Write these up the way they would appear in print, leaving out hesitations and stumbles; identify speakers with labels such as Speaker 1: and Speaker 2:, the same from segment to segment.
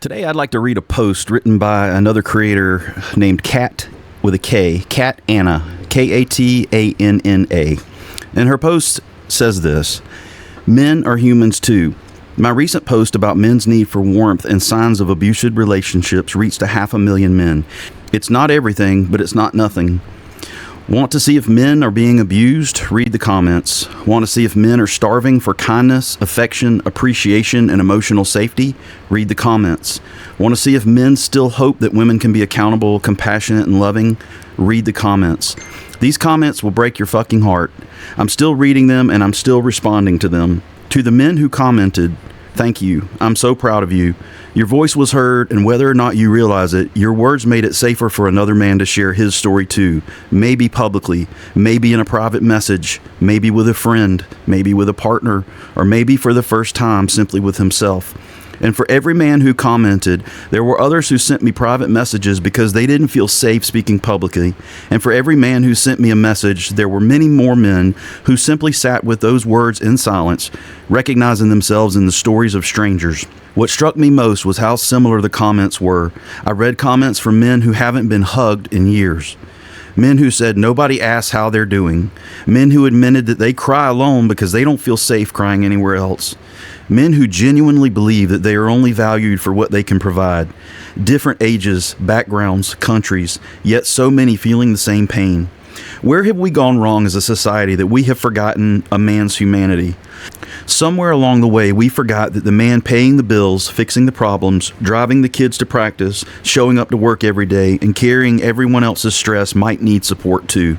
Speaker 1: Today I'd like to read a post written by another creator named Kat with a K, Kat Anna, K-A-T-A-N-N-A. And her post says this: men are humans too. My recent post about men's need for warmth and signs of abusive relationships reached 500,000 men. It's not everything, but it's not nothing. Want to see if men are being abused? Read the comments. Want to see if men are starving for kindness, affection, appreciation, and emotional safety? Read the comments. Want to see if men still hope that women can be accountable, compassionate, and loving? Read the comments. These comments will break your fucking heart. I'm still reading them and I'm still responding to them. To the men who commented, thank you. I'm so proud of you. Your voice was heard, and whether or not you realize it, your words made it safer for another man to share his story too. Maybe publicly, maybe in a private message, maybe with a friend, maybe with a partner, or maybe for the first time simply with himself. And for every man who commented, there were others who sent me private messages because they didn't feel safe speaking publicly. And for every man who sent me a message, there were many more men who simply sat with those words in silence, recognizing themselves in the stories of strangers. What struck me most was how similar the comments were. I read comments from men who haven't been hugged in years. Men who said nobody asks how they're doing. Men who admitted that they cry alone because they don't feel safe crying anywhere else. Men who genuinely believe that they are only valued for what they can provide. Different ages, backgrounds, countries, yet so many feeling the same pain. Where have we gone wrong as a society that we have forgotten a man's humanity? Somewhere along the way, we forgot that the man paying the bills, fixing the problems, driving the kids to practice, showing up to work every day, and carrying everyone else's stress might need support too.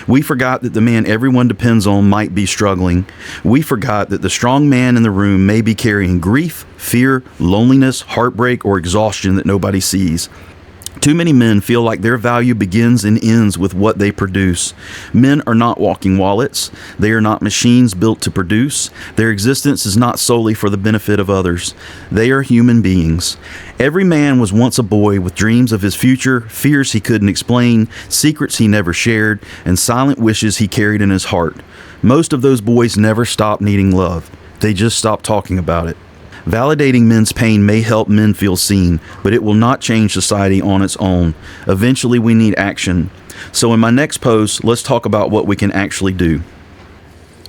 Speaker 1: We forgot that the man everyone depends on might be struggling. We forgot that the strong man in the room may be carrying grief, fear, loneliness, heartbreak, or exhaustion that nobody sees. Too many men feel like their value begins and ends with what they produce. Men are not walking wallets. They are not machines built to produce. Their existence is not solely for the benefit of others. They are human beings. Every man was once a boy with dreams of his future, fears he couldn't explain, secrets he never shared, and silent wishes he carried in his heart. Most of those boys never stopped needing love. They just stopped talking about it. Validating men's pain may help men feel seen, but it will not change society on its own. Eventually, we need action. So in my next post, let's talk about what we can actually do.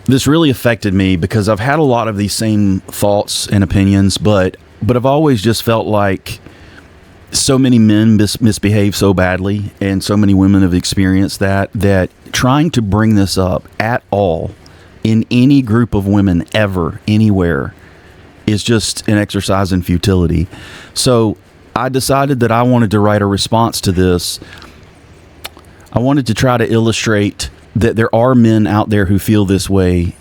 Speaker 1: This really affected me because I've had a lot of these same thoughts and opinions, but I've always just felt like so many men misbehave so badly, and so many women have experienced that trying to bring this up at all in any group of women ever, anywhere, is just an exercise in futility. So I decided that I wanted to write a response to this. I wanted to try to illustrate that there are men out there who feel this way,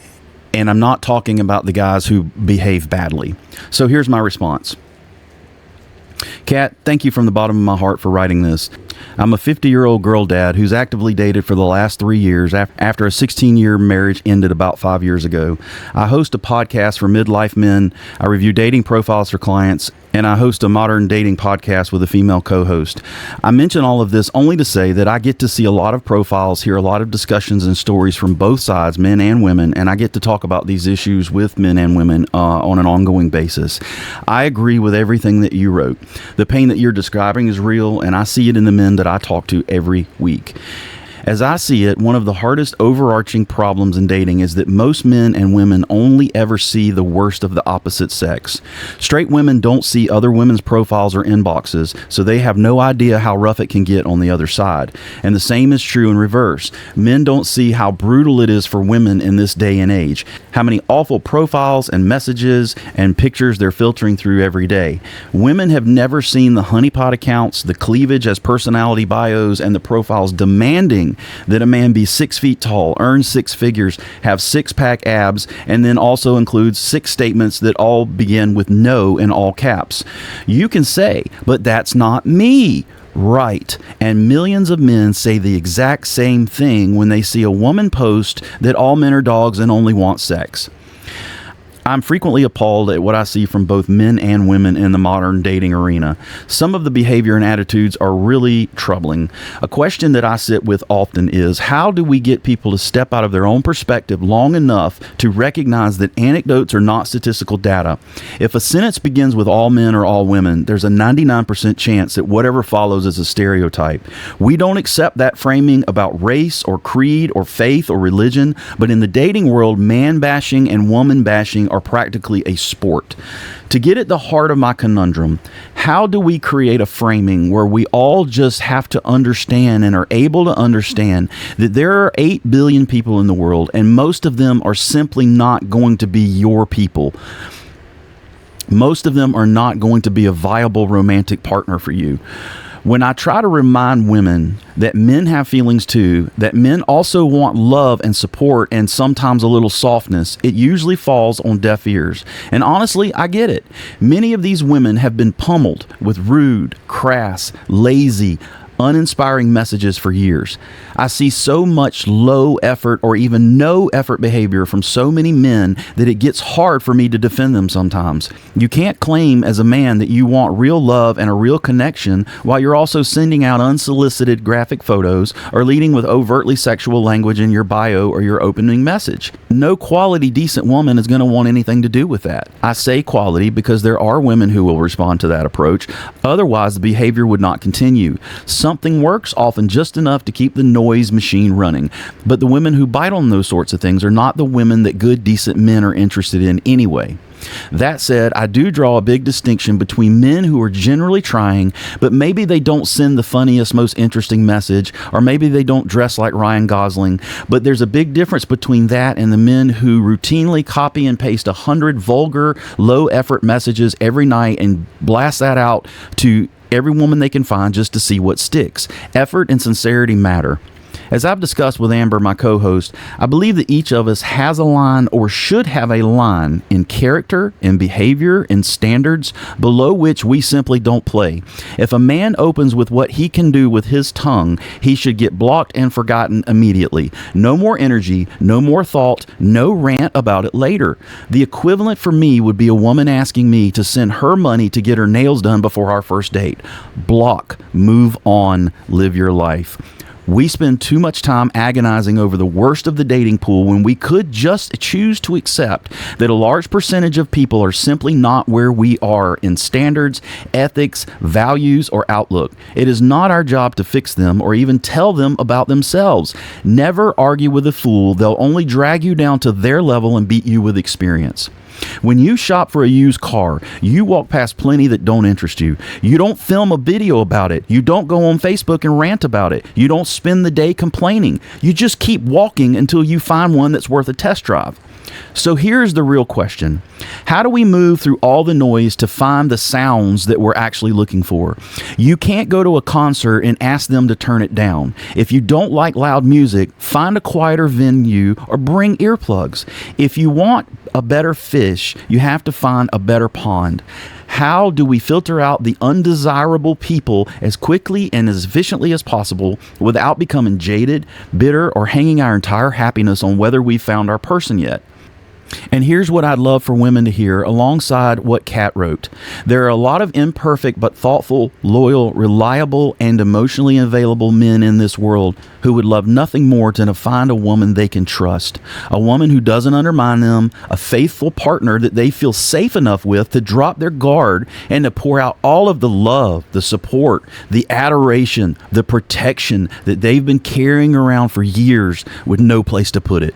Speaker 1: and I'm not talking about the guys who behave badly. So here's my response. Kat, thank you from the bottom of my heart for writing this. I'm a 50-year-old girl dad who's actively dated for the last 3 years after a 16-year marriage ended about 5 years ago. I host a podcast for Midlife men. I review dating profiles for clients, and I host a modern dating podcast with a female co-host. I mention all of this only to say that I get to see a lot of profiles, hear a lot of discussions and stories from both sides, men and women, and I get to talk about these issues with men and women on an ongoing basis. I agree with everything that you wrote. The pain that you're describing is real, and I see it in the men that I talk to every week. As I see it, one of the hardest overarching problems in dating is that most men and women only ever see the worst of the opposite sex. Straight women don't see other women's profiles or inboxes, so they have no idea how rough it can get on the other side. And the same is true in reverse. Men don't see how brutal it is for women in this day and age, how many awful profiles and messages and pictures they're filtering through every day. Women have never seen the honeypot accounts, the cleavage as personality bios, and the profiles demanding that a man be 6 feet tall, earn six figures, have six-pack abs, and then also includes 6 statements that all begin with no in all caps. You can say, but that's not me. Right. And millions of men say the exact same thing when they see a woman post that all men are dogs and only want sex. I'm frequently appalled at what I see from both men and women in the modern dating arena. Some of the behavior and attitudes are really troubling. A question that I sit with often is, how do we get people to step out of their own perspective long enough to recognize that anecdotes are not statistical data? If a sentence begins with all men or all women, there's a 99% chance that whatever follows is a stereotype. We don't accept that framing about race or creed or faith or religion, but in the dating world, man bashing and woman bashing are practically a sport. To get at the heart of my conundrum, how do we create a framing where we all just have to understand and are able to understand that there are 8 billion people in the world, and most of them are simply not going to be your people? Most of them are not going to be a viable romantic partner for you. When I try to remind women that men have feelings too, that men also want love and support and sometimes a little softness, it usually falls on deaf ears. And honestly, I get it. Many of these women have been pummeled with rude, crass, lazy, uninspiring messages for years. I see so much low effort or even no effort behavior from so many men that it gets hard for me to defend them sometimes. You can't claim as a man that you want real love and a real connection while you're also sending out unsolicited graphic photos or leading with overtly sexual language in your bio or your opening message. No quality, decent woman is going to want anything to do with that. I say quality because there are women who will respond to that approach. Otherwise, the behavior would not continue. Something works, often just enough to keep the noise machine running. But the women who bite on those sorts of things are not the women that good, decent men are interested in anyway. That said, I do draw a big distinction between men who are generally trying, but maybe they don't send the funniest, most interesting message, or maybe they don't dress like Ryan Gosling. But there's a big difference between that and the men who routinely copy and paste 100 vulgar, low-effort messages every night and blast that out to every woman they can find just to see what sticks. Effort and sincerity matter. As I've discussed with Amber, my co-host, I believe that each of us has a line or should have a line in character, in behavior, in standards below which we simply don't play. If a man opens with what he can do with his tongue, he should get blocked and forgotten immediately. No more energy, no more thought, no rant about it later. The equivalent for me would be a woman asking me to send her money to get her nails done before our first date. Block, move on, live your life. We spend too much time agonizing over the worst of the dating pool when we could just choose to accept that a large percentage of people are simply not where we are in standards, ethics, values, or outlook. It is not our job to fix them or even tell them about themselves. Never argue with a fool. They'll only drag you down to their level and beat you with experience. When you shop for a used car, you walk past plenty that don't interest you. You don't film a video about it. You don't go on Facebook and rant about it. You don't spend the day complaining. You just keep walking until you find one that's worth a test drive. So here's the real question. How do we move through all the noise to find the sounds that we're actually looking for? You can't go to a concert and ask them to turn it down. If you don't like loud music, find a quieter venue or bring earplugs. If you want a better fish, you have to find a better pond. How do we filter out the undesirable people as quickly and as efficiently as possible without becoming jaded, bitter, or hanging our entire happiness on whether we've found our person yet? And here's what I'd love for women to hear alongside what Kat wrote. There are a lot of imperfect but thoughtful, loyal, reliable, and emotionally available men in this world who would love nothing more than to find a woman they can trust. A woman who doesn't undermine them, a faithful partner that they feel safe enough with to drop their guard and to pour out all of the love, the support, the adoration, the protection that they've been carrying around for years with no place to put it.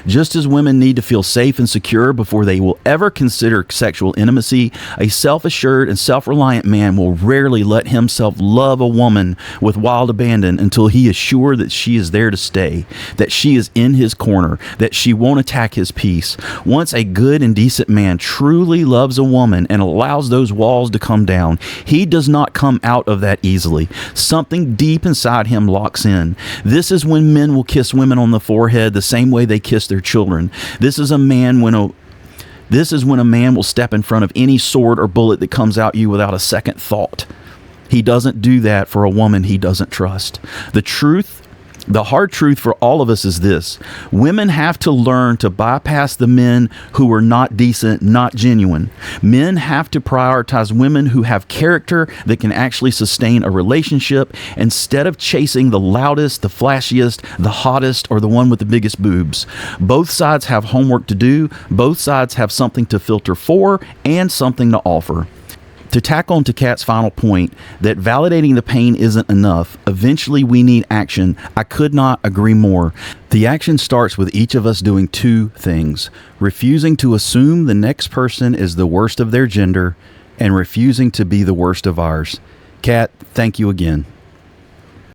Speaker 1: Just as women need to feel safe and secure before they will ever consider sexual intimacy, a self-assured and self-reliant man will rarely let himself love a woman with wild abandon until he is sure that she is there to stay, that she is in his corner, that she won't attack his peace. Once a good and decent man truly loves a woman and allows those walls to come down, he does not come out of that easily. Something deep inside him locks in. This is when men will kiss women on the forehead the same way they kiss their children. This is when a man will step in front of any sword or bullet that comes out you without a second thought. He doesn't do that for a woman he doesn't trust. The truth The hard truth for all of us is this: women have to learn to bypass the men who are not decent, not genuine. Men have to prioritize women who have character that can actually sustain a relationship instead of chasing the loudest, the flashiest, the hottest, or the one with the biggest boobs. Both sides have homework to do. Both sides have something to filter for and something to offer. To tack on to Kat's final point, that validating the pain isn't enough. Eventually, we need action. I could not agree more. The action starts with each of us doing two things: refusing to assume the next person is the worst of their gender, and refusing to be the worst of ours. Kat, thank you again.